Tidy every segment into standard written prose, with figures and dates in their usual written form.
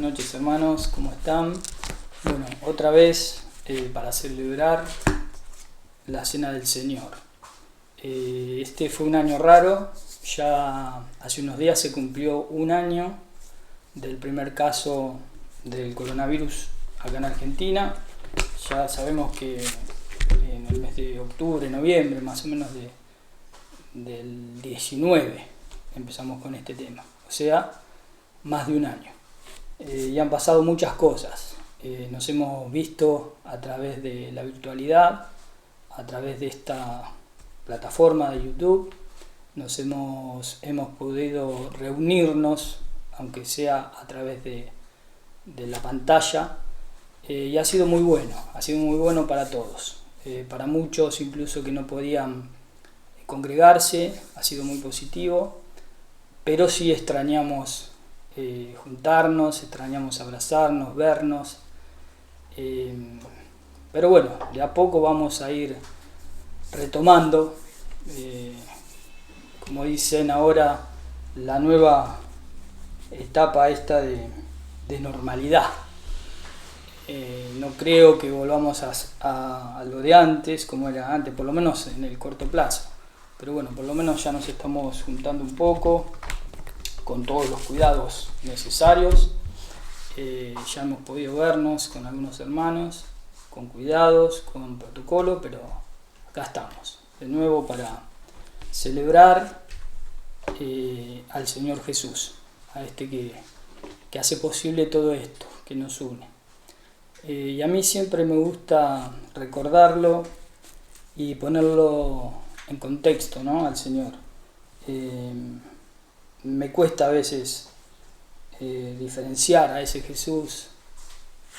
noches, hermanos, ¿cómo están? Bueno, otra vez para celebrar la Cena del Señor. Este fue un año raro, ya hace unos días se cumplió un año del primer caso del coronavirus acá en Argentina. Ya sabemos que en el mes de octubre, noviembre, más o menos del 19, empezamos con este tema, o sea, más de un año. Y han pasado muchas cosas. Nos hemos visto a través de la virtualidad, a través de esta plataforma de YouTube. Hemos podido reunirnos, aunque sea a través de la pantalla, y ha sido muy bueno para todos. Para muchos incluso que no podían congregarse, ha sido muy positivo, pero sí extrañamos juntarnos, extrañamos abrazarnos, vernos, pero bueno, de a poco vamos a ir retomando, como dicen ahora, la nueva etapa esta de normalidad. No creo que volvamos a lo de antes, como era antes, por lo menos en el corto plazo, pero bueno, por lo menos ya nos estamos juntando un poco, con todos los cuidados necesarios. Ya hemos podido vernos con algunos hermanos, con cuidados, con protocolo, pero acá estamos, de nuevo para celebrar al Señor Jesús, a este que hace posible todo esto, que nos une. Y a mí siempre me gusta recordarlo y ponerlo en contexto, ¿no?, al Señor. Me cuesta a veces diferenciar a ese Jesús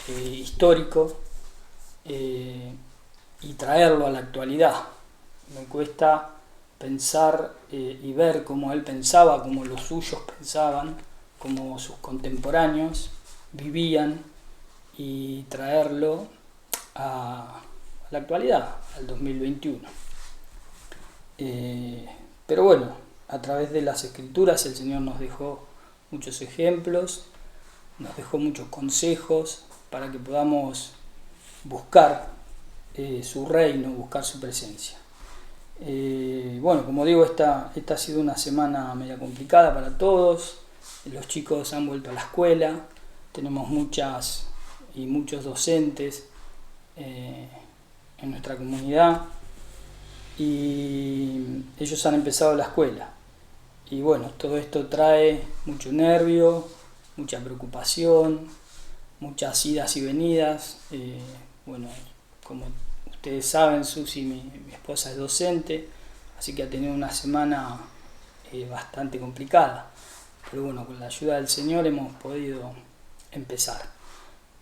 histórico y traerlo a la actualidad. Me cuesta pensar y ver cómo él pensaba, cómo los suyos pensaban, cómo sus contemporáneos vivían, y traerlo a la actualidad, al 2021. Pero bueno, a través de las Escrituras el Señor nos dejó muchos ejemplos, nos dejó muchos consejos para que podamos buscar su reino, buscar su presencia. Bueno, como digo, esta ha sido una semana media complicada para todos. Los chicos han vuelto a la escuela, tenemos muchos docentes en nuestra comunidad y ellos han empezado la escuela. Y bueno, todo esto trae mucho nervio, mucha preocupación, muchas idas y venidas. Bueno, como ustedes saben, Susi, mi esposa, es docente, así que ha tenido una semana bastante complicada. Pero bueno, con la ayuda del Señor hemos podido empezar.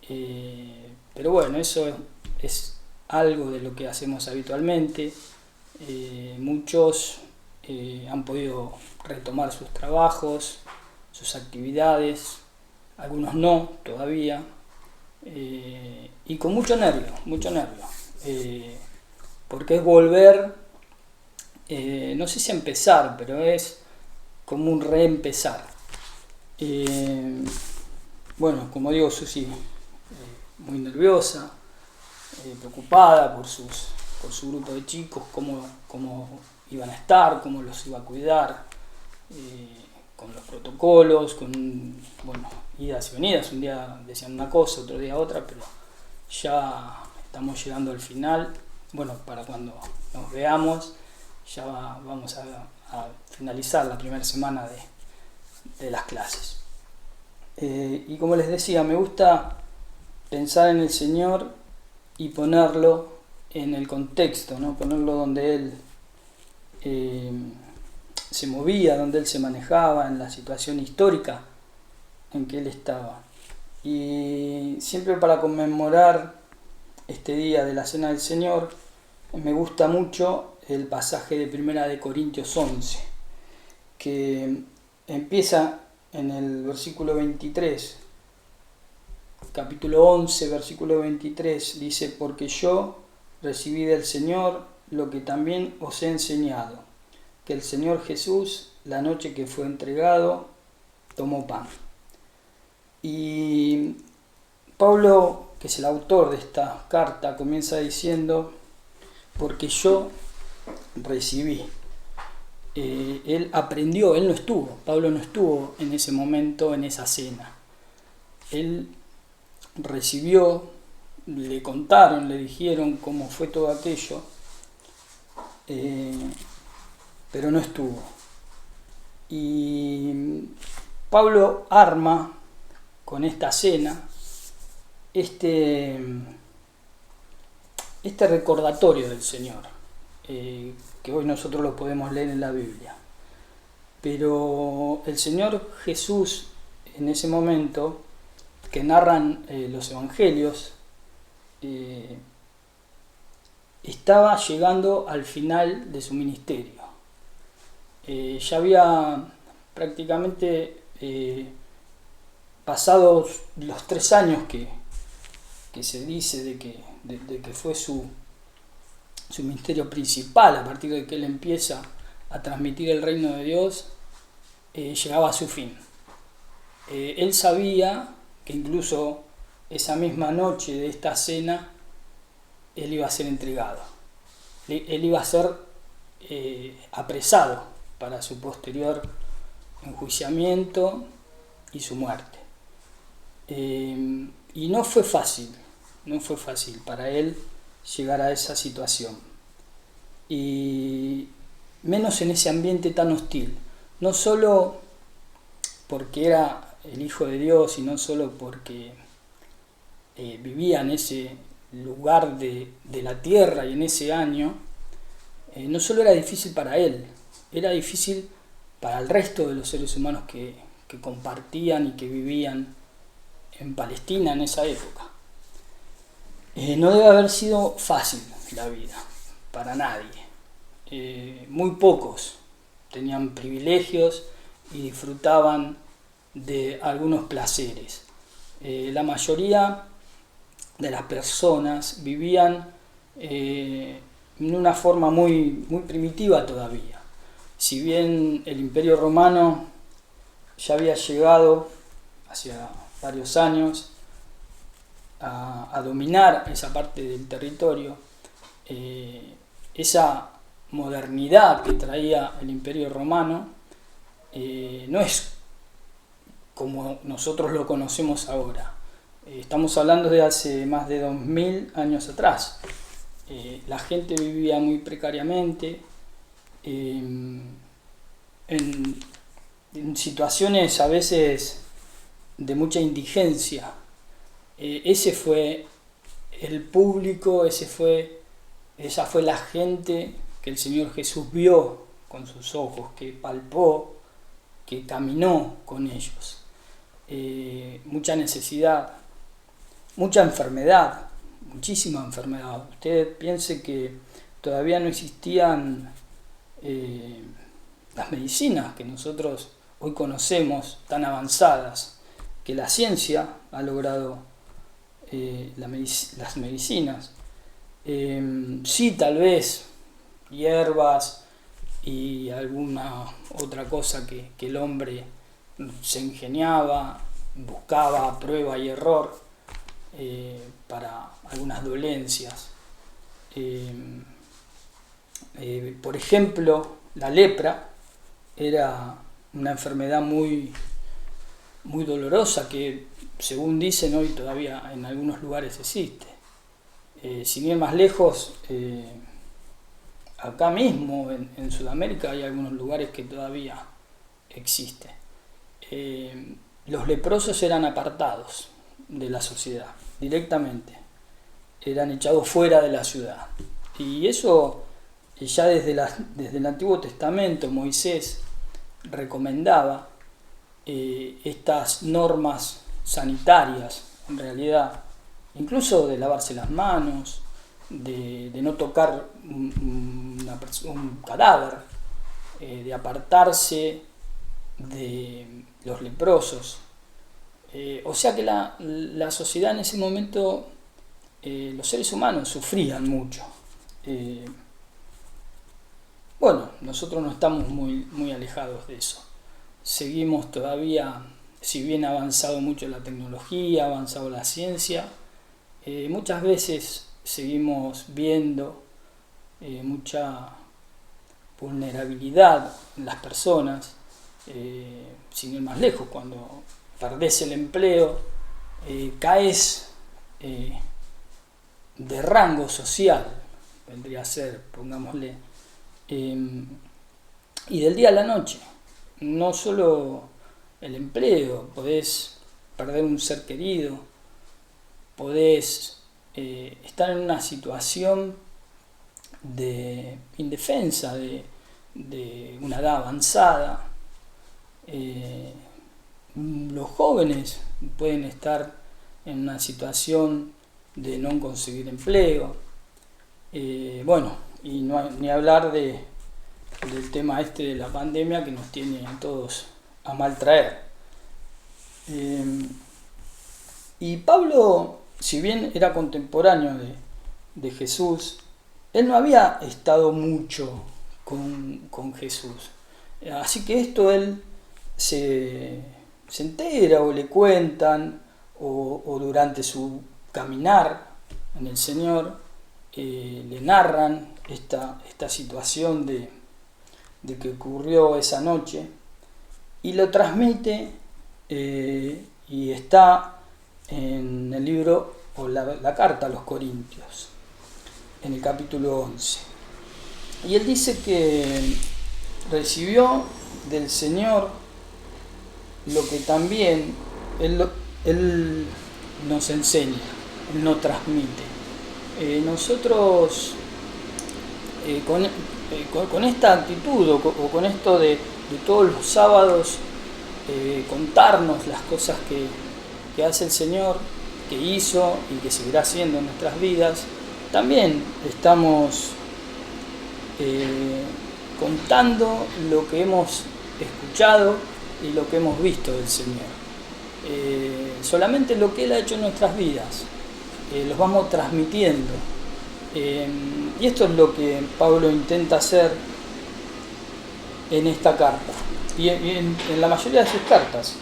Pero bueno, eso es algo de lo que hacemos habitualmente. Muchos han podido retomar sus trabajos, sus actividades, algunos no todavía, y con mucho nervio, porque es volver, no sé si empezar, pero es como un reempezar. Bueno, como digo, Susi muy nerviosa, preocupada por su grupo de chicos, cómo iban a estar, cómo los iba a cuidar, con los protocolos, con idas y venidas. Un día decían una cosa, otro día otra, pero ya estamos llegando al final. Bueno, para cuando nos veamos ya vamos a finalizar la primera semana de las clases. Y como les decía, me gusta pensar en el Señor y ponerlo en el contexto, ¿no? Ponerlo donde Él se movía, donde Él se manejaba, en la situación histórica en que Él estaba. Y siempre para conmemorar este día de la Cena del Señor, me gusta mucho el pasaje de 1 Corintios 11, que empieza en el versículo 23, capítulo 11, versículo 23, dice: porque yo recibí del Señor lo que también os he enseñado, que el Señor Jesús, la noche que fue entregado, tomó pan. Y Pablo, que es el autor de esta carta, comienza diciendo: porque yo recibí. Él aprendió, él no estuvo, Pablo no estuvo en ese momento, en esa cena. Él recibió, le contaron, le dijeron cómo fue todo aquello, pero no estuvo. Y Pablo arma con esta cena este recordatorio del Señor, que hoy nosotros lo podemos leer en la Biblia. Pero el Señor Jesús, en ese momento que narran los evangelios, estaba llegando al final de su ministerio. Ya había prácticamente pasados los 3 años que se dice de que fue su ministerio principal, a partir de que él empieza a transmitir el reino de Dios, llegaba a su fin. Él sabía que incluso esa misma noche de esta cena él iba a ser entregado, él iba a ser apresado para su posterior enjuiciamiento y su muerte. Y no fue fácil para él llegar a esa situación, y menos en ese ambiente tan hostil, no solo porque era el Hijo de Dios y no solo porque vivía en ese lugar de la tierra y en ese año. No solo era difícil para él, era difícil para el resto de los seres humanos que compartían y que vivían en Palestina en esa época. No debe haber sido fácil la vida para nadie. Muy pocos tenían privilegios y disfrutaban de algunos placeres. La mayoría de las personas vivían en una forma muy primitiva todavía. Si bien el Imperio Romano ya había llegado hacia varios años a dominar esa parte del territorio, esa modernidad que traía el Imperio Romano no es como nosotros lo conocemos ahora. Estamos hablando de hace más de 2000 años atrás. La gente vivía muy precariamente, en situaciones a veces de mucha indigencia. Ese fue el público, esa fue la gente que el Señor Jesús vio con sus ojos, que palpó, que caminó con ellos. Mucha necesidad, mucha enfermedad, muchísima enfermedad. Usted piense que todavía no existían las medicinas que nosotros hoy conocemos, tan avanzadas, que la ciencia ha logrado las medicinas. Sí, tal vez hierbas y alguna otra cosa que el hombre se ingeniaba, buscaba prueba y error para algunas dolencias. Por ejemplo, la lepra era una enfermedad muy dolorosa que, según dicen, hoy todavía en algunos lugares existe. Sin ir más lejos, acá mismo en Sudamérica hay algunos lugares que todavía existe. Los leprosos eran apartados de la sociedad directamente, eran echados fuera de la ciudad, y eso ya desde el Antiguo Testamento Moisés recomendaba estas normas sanitarias, en realidad, incluso de lavarse las manos, de no tocar un cadáver, de apartarse de los leprosos. O sea que la sociedad en ese momento, los seres humanos sufrían mucho. Bueno, nosotros no estamos muy alejados de eso. Seguimos todavía si bien ha avanzado mucho la tecnología, ha avanzado la ciencia, muchas veces seguimos viendo mucha vulnerabilidad en las personas, sin ir más lejos, cuando perdés el empleo, caes de rango social, vendría a ser, pongámosle, y del día a la noche, no solo el empleo, podés perder un ser querido, podés estar en una situación de indefensa, de una edad avanzada. Los jóvenes pueden estar en una situación de no conseguir empleo. Bueno, y no hay, ni hablar del tema de la pandemia que nos tiene a todos a mal traer. Y Pablo, si bien era contemporáneo de Jesús, él no había estado mucho con Jesús. Así que esto él se entera o le cuentan, o durante su caminar en el Señor, le narran esta situación de que ocurrió esa noche, y lo transmite, y está en el libro o la carta a los Corintios, en el capítulo 11. Y él dice que recibió del Señor lo que también Él nos enseña, Él nos transmite. Nosotros con esta actitud o con esto de todos los sábados contarnos las cosas que hace el Señor, que hizo y que seguirá haciendo en nuestras vidas, también estamos contando lo que hemos escuchado y lo que hemos visto del Señor. Solamente lo que Él ha hecho en nuestras vidas los vamos transmitiendo, y esto es lo que Pablo intenta hacer en esta carta y en la mayoría de sus cartas.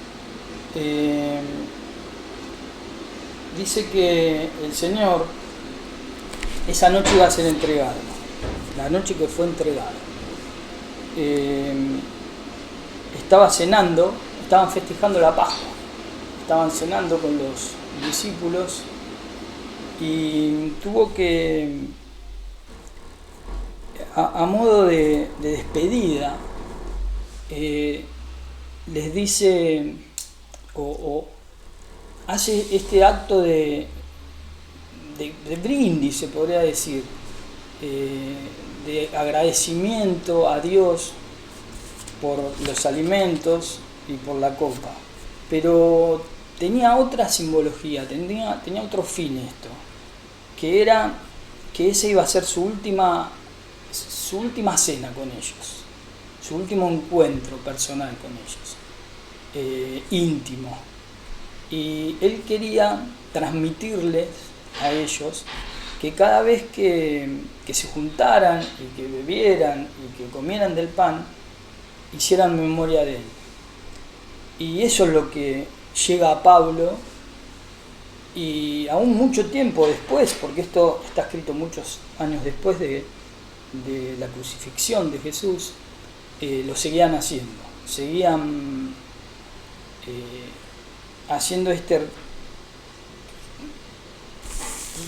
Dice que el Señor esa noche iba a ser entregado, la noche que fue entregado. Estaba cenando, estaban festejando la Pascua, estaban cenando con los discípulos, y tuvo que, a modo de despedida, les dice o hace este acto de brindis, se podría decir, de agradecimiento a Dios por los alimentos y por la copa, pero tenía otra simbología, tenía otro fin esto, que era que ese iba a ser su última cena con ellos, su último encuentro personal con ellos, íntimo, y él quería transmitirles a ellos que cada vez que se juntaran y que bebieran y que comieran del pan, hicieran memoria de él. Y eso es lo que llega a Pablo, y aún mucho tiempo después, porque esto está escrito muchos años después de la crucifixión de Jesús, lo seguían haciendo, seguían haciendo este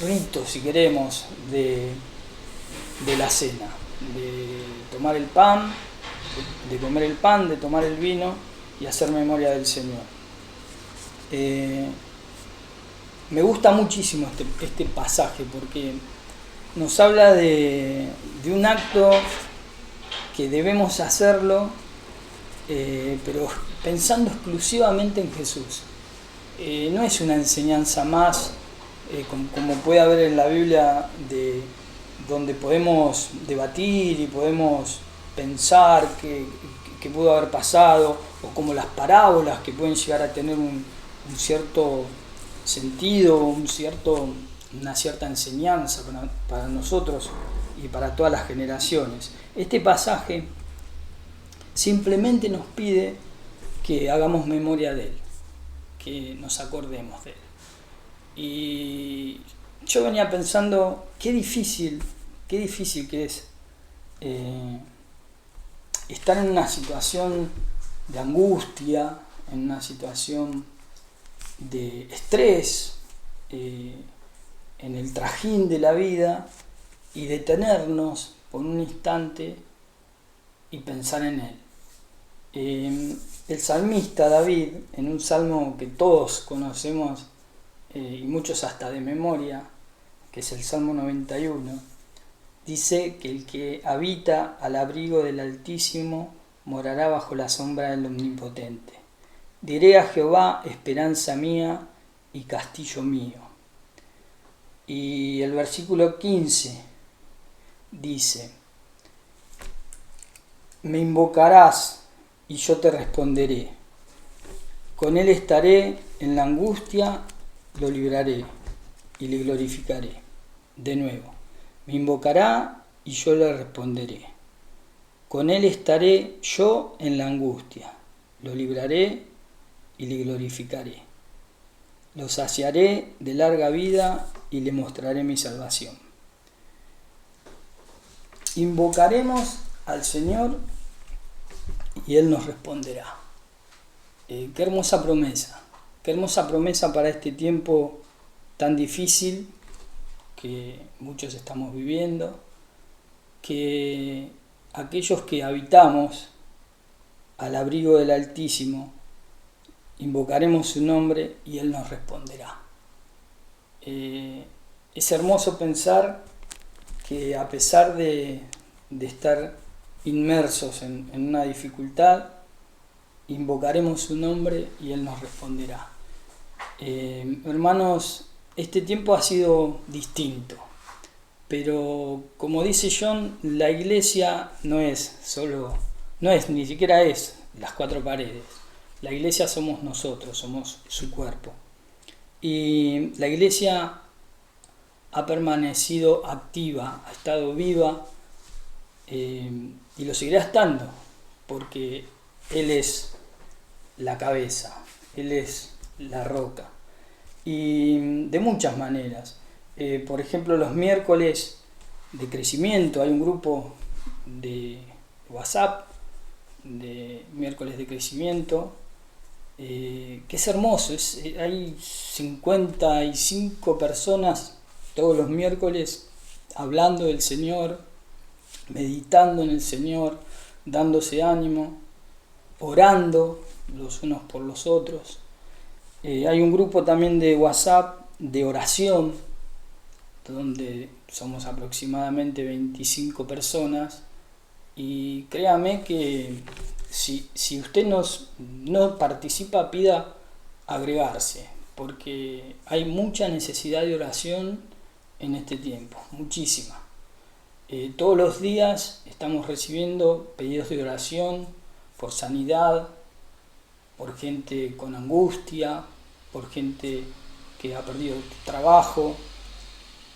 rito, si queremos, de la cena, de tomar el pan, de comer el pan, de tomar el vino y hacer memoria del Señor. Me gusta muchísimo este pasaje, porque nos habla de un acto que debemos hacerlo, pero pensando exclusivamente en Jesús. No es una enseñanza más, como puede haber en la Biblia, donde podemos debatir y podemos pensar que pudo haber pasado, o como las parábolas que pueden llegar a tener un cierto sentido, una cierta enseñanza para nosotros y para todas las generaciones. Este pasaje simplemente nos pide que hagamos memoria de Él, que nos acordemos de Él. Y yo venía pensando, qué difícil que es estar en una situación de angustia, en una situación de estrés, en el trajín de la vida, y detenernos por un instante y pensar en Él. El salmista David, en un salmo que todos conocemos y muchos hasta de memoria, que es el Salmo 91, dice que el que habita al abrigo del Altísimo morará bajo la sombra del Omnipotente. Diré a Jehová, esperanza mía y castillo mío. Y el versículo 15 dice: me invocarás y yo te responderé. Con él estaré en la angustia, lo libraré y le glorificaré. De nuevo, me invocará y yo le responderé. Con él estaré yo en la angustia, lo libraré y le glorificaré. Lo saciaré de larga vida y le mostraré mi salvación. Invocaremos al Señor y Él nos responderá. Qué hermosa promesa para este tiempo tan difícil que muchos estamos viviendo, que aquellos que habitamos al abrigo del Altísimo, invocaremos su nombre y Él nos responderá. Es hermoso pensar que a pesar de estar inmersos en una dificultad, invocaremos su nombre y Él nos responderá. Hermanos, este tiempo ha sido distinto, pero como dice John, la iglesia ni siquiera es las cuatro paredes. La iglesia somos nosotros, somos su cuerpo. Y la iglesia ha permanecido activa, ha estado viva y lo seguirá estando, porque Él es la cabeza, Él es la roca. Y de muchas maneras. Por ejemplo, los miércoles de crecimiento, hay un grupo de WhatsApp de miércoles de crecimiento, que es hermoso. Hay 55 personas todos los miércoles hablando del Señor, meditando en el Señor, dándose ánimo, orando los unos por los otros. Hay un grupo también de WhatsApp de oración, donde somos aproximadamente 25 personas, y créame que si usted no participa, pida agregarse, porque hay mucha necesidad de oración en este tiempo, muchísima. Todos los días estamos recibiendo pedidos de oración por sanidad, por gente con angustia, por gente que ha perdido trabajo,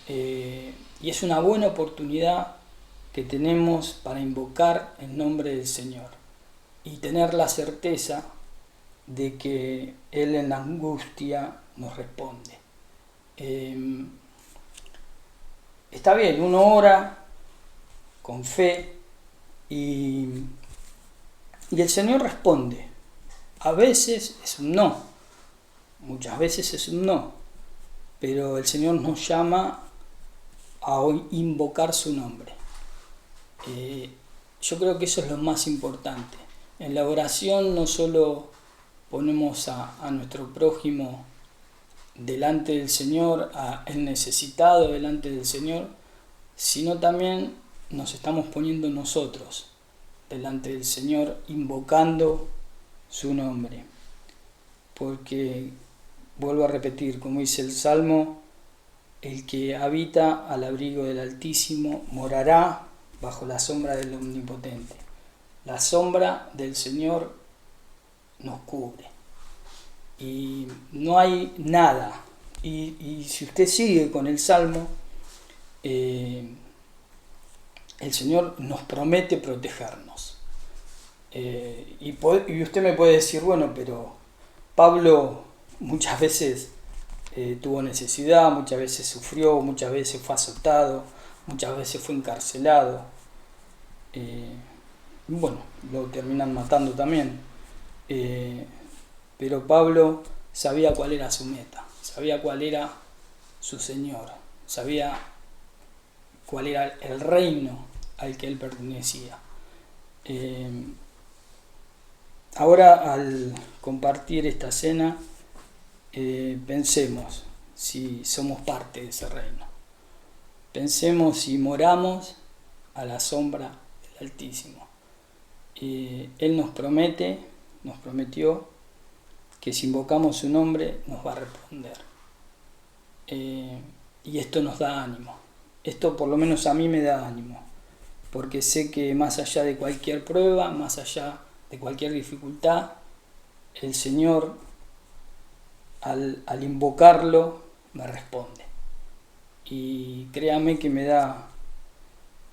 y es una buena oportunidad que tenemos para invocar el nombre del Señor y tener la certeza de que Él en la angustia nos responde. Está bien, uno ora con fe y el Señor responde. A veces es un no, muchas veces es un no, pero el Señor nos llama a invocar su nombre. Yo creo que eso es lo más importante. En la oración no solo ponemos a nuestro prójimo delante del Señor, a el necesitado delante del Señor, sino también nos estamos poniendo nosotros delante del Señor, invocando su nombre. Porque, vuelvo a repetir, como dice el Salmo, el que habita al abrigo del Altísimo morará bajo la sombra del Omnipotente. La sombra del Señor nos cubre. Y no hay nada. Y si usted sigue con el Salmo, el Señor nos promete protegernos. Y usted me puede decir, bueno, pero Pablo muchas veces tuvo necesidad, muchas veces sufrió, muchas veces fue azotado, muchas veces fue encarcelado. Bueno, lo terminan matando también. Pero Pablo sabía cuál era su meta, sabía cuál era su Señor, sabía cuál era el reino al que él pertenecía. Ahora, al compartir esta cena, pensemos si somos parte de ese reino. Pensemos si moramos a la sombra del Altísimo. Él nos prometió que si invocamos su nombre nos va a responder. Y esto nos da ánimo. Esto por lo menos a mí me da ánimo, porque sé que más allá de cualquier prueba, más allá de cualquier dificultad, el Señor al invocarlo me responde. Y créame que me da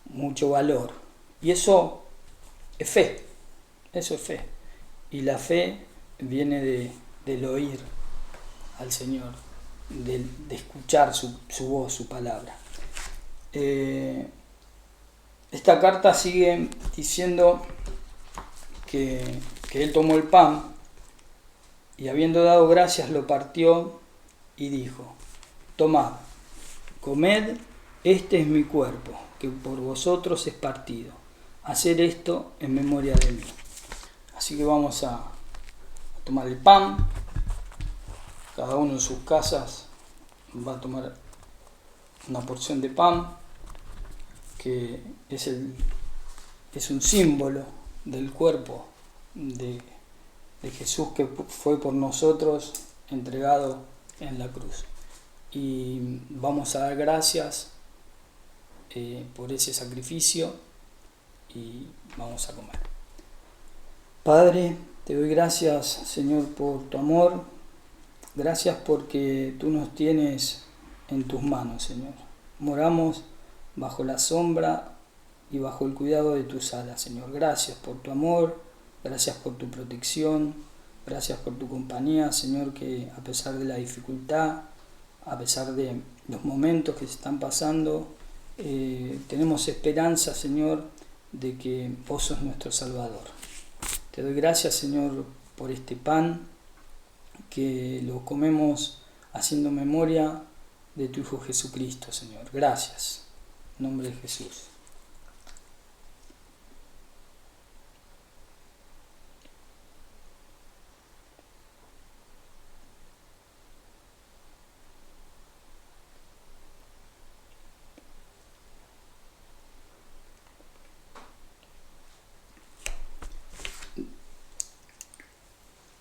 mucho valor. Y eso es fe. Eso es fe. Y la fe viene del oír al Señor, de escuchar su voz, su palabra. Esta carta sigue diciendo que él tomó el pan y habiendo dado gracias lo partió y dijo: tomad, comed, este es mi cuerpo, que por vosotros es partido. Haced esto en memoria de mí. Así que vamos a tomar el pan. Cada uno en sus casas va a tomar una porción de pan, que es un símbolo del cuerpo de Jesús, que fue por nosotros entregado en la cruz. Y vamos a dar gracias por ese sacrificio y vamos a comer. Padre, te doy gracias, Señor, por tu amor. Gracias porque tú nos tienes en tus manos, Señor. Moramos bajo la sombra y bajo el cuidado de tus alas, Señor. Gracias por tu amor, gracias por tu protección, gracias por tu compañía, Señor, que a pesar de la dificultad, a pesar de los momentos que se están pasando, tenemos esperanza, Señor, de que vos sos nuestro Salvador. Te doy gracias, Señor, por este pan, que lo comemos haciendo memoria de tu Hijo Jesucristo, Señor. Gracias. En nombre de Jesús.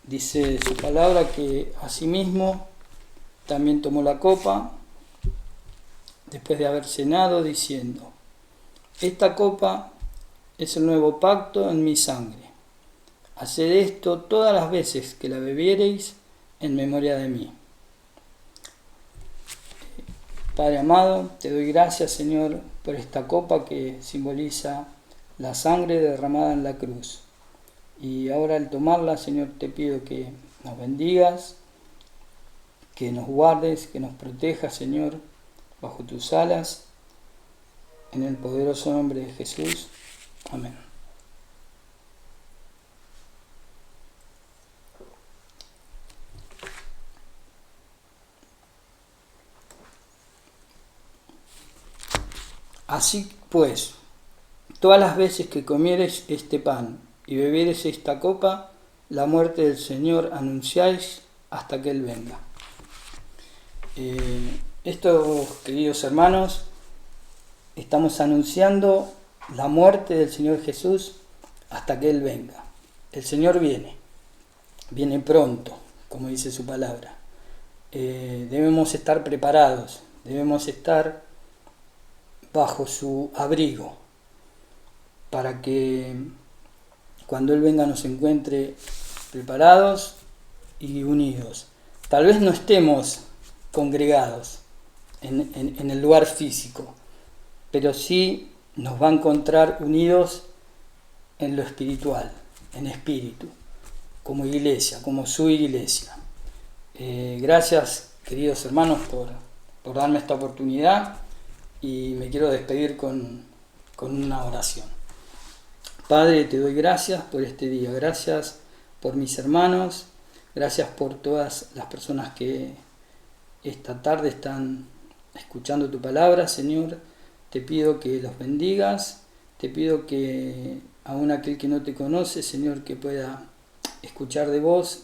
Dice su palabra que asimismo también tomó la copa después de haber cenado, diciendo: esta copa es el nuevo pacto en mi sangre. Haced esto todas las veces que la bebiereis en memoria de mí. Padre amado, te doy gracias, Señor, por esta copa que simboliza la sangre derramada en la cruz. Y ahora al tomarla, Señor, te pido que nos bendigas, que nos guardes, que nos protejas, Señor, bajo tus alas, en el poderoso nombre de Jesús. Amén. Así pues, todas las veces que comiereis este pan y bebiereis esta copa, la muerte del Señor anunciáis hasta que Él venga. Esto, queridos hermanos, estamos anunciando la muerte del Señor Jesús hasta que Él venga. El Señor viene pronto, como dice su palabra. Debemos estar preparados, debemos estar bajo su abrigo, para que cuando Él venga nos encuentre preparados y unidos. Tal vez no estemos congregados en el lugar físico, pero sí nos va a encontrar unidos en lo espiritual, en espíritu, como iglesia, como su iglesia. Gracias, queridos hermanos, por darme esta oportunidad, y me quiero despedir con una oración. Padre, te doy gracias por este día, gracias por mis hermanos, gracias por todas las personas que esta tarde están escuchando tu palabra, Señor. Te pido que los bendigas, te pido que aún aquel que no te conoce, Señor, que pueda escuchar de vos,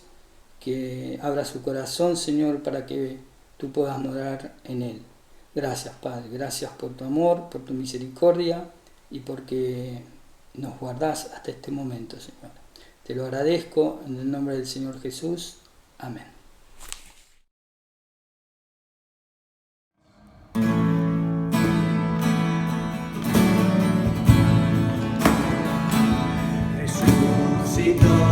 que abra su corazón, Señor, para que tú puedas morar en él. Gracias, Padre, gracias por tu amor, por tu misericordia y porque nos guardás hasta este momento, Señor. Te lo agradezco en el nombre del Señor Jesús. Amén. Resucitó.